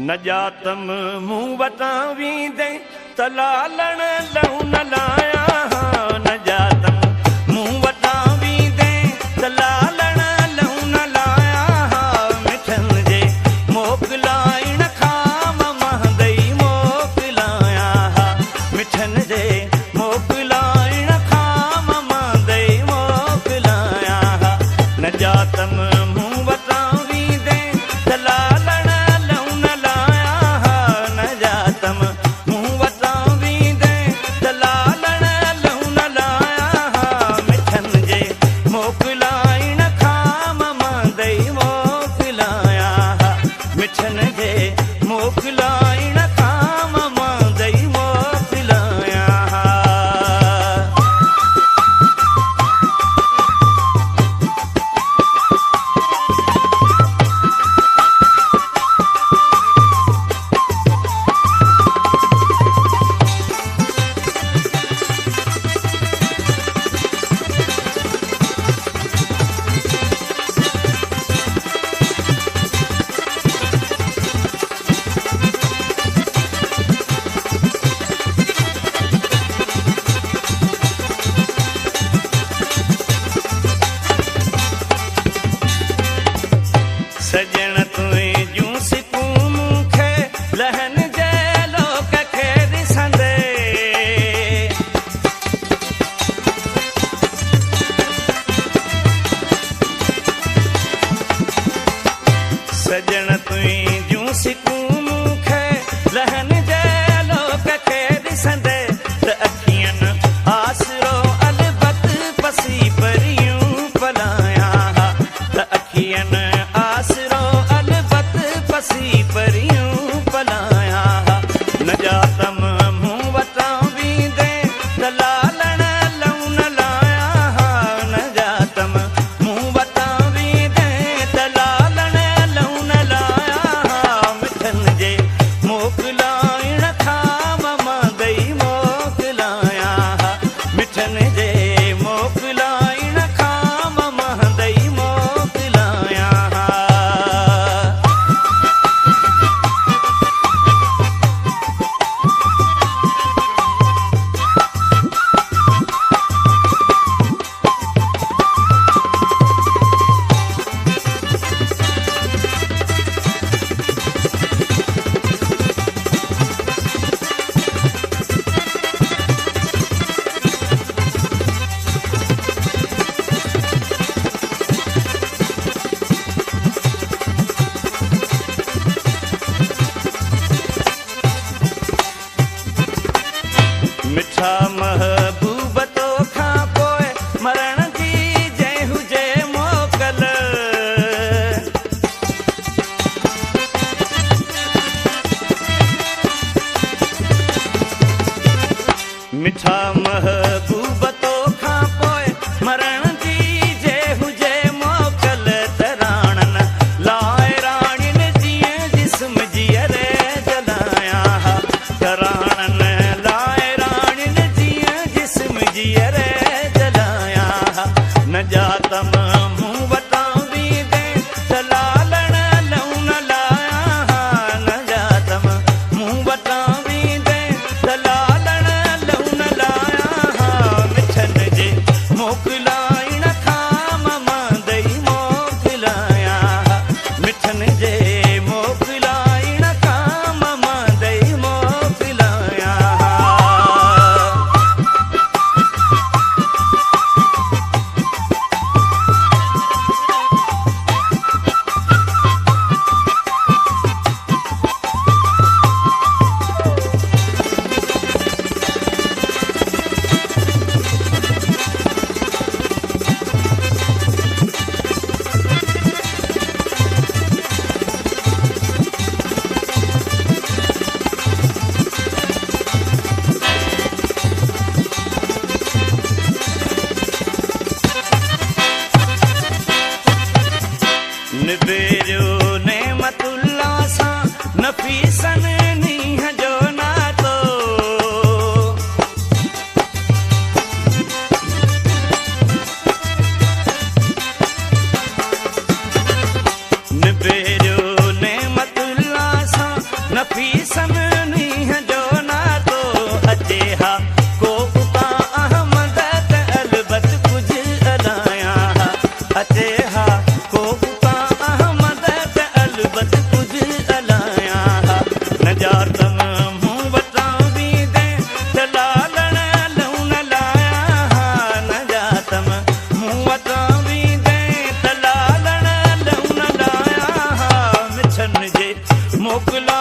न जातम मूं वटां वींदे त लालण लहू न लाया। न जातम मूं वटां वींदे त लालण लहू न लाया। मिठन जे मोकिलाइण खां महंदई मोकिलाया। मिठन जे मोकिलाइण खां महंदई मोकिलाया। न जातम मूं वटां वींदे त लालण लहू न लाया। न जातम मूं वटां वींदे त लालण लहू न लाया। मिठन जे मोकिलाइण खां महंदई मोकिलाया। मिठन जे मोकिलाइण खां महंदई मोकिलाया। सजण तुई जूं सिकूं मूंखे लहन जे लोक खे ॾिसंदे। सजण तुई जूं सिकूं मूंखे लहन जे लोक खे ॾिसंदे। त अखियनि आसरो अलबत पसी परियूं पलाया। त अखियनि आसरो अलबत पसी परियूं पलाया। न जातम मूं वटां वींदे त लालण लहू न लाया। न जातम मूं वटां वींदे त लालण लहू न लाया। मिठन जे मोकिलाइण खां महंदई मोकिलाया। मिठन जे मोकिलाइण खां महंदई मोकिलाया। मिठा महबूब तोखां पोइ मरण जी जंहिं हुजे मोकल। मिठा महबूब तोखां पोइ मरण जी जंहिं हुजे मोकल। त राणन लाइ राणियुनि जीअं जिस्म जीअरे जलाया। त राणन लाइ राणियुनि जीअं जिस्म जीअरे जलाया। न जातम मूं वटां वींदे त लालण लहू न लाया। न जातम मूं वटां वींदे त लालण लहू न लाया। मिठन जे मोकिलाइण खां महंदई मोकिलाया। मिठन जे मोकिलाइण खां महंदई मोकिलाया। निबेरियो नेमतुल्ला सां नफ़ीसन नींहं जो नातो। निबेरियो नेमतुल्ला सां मुगला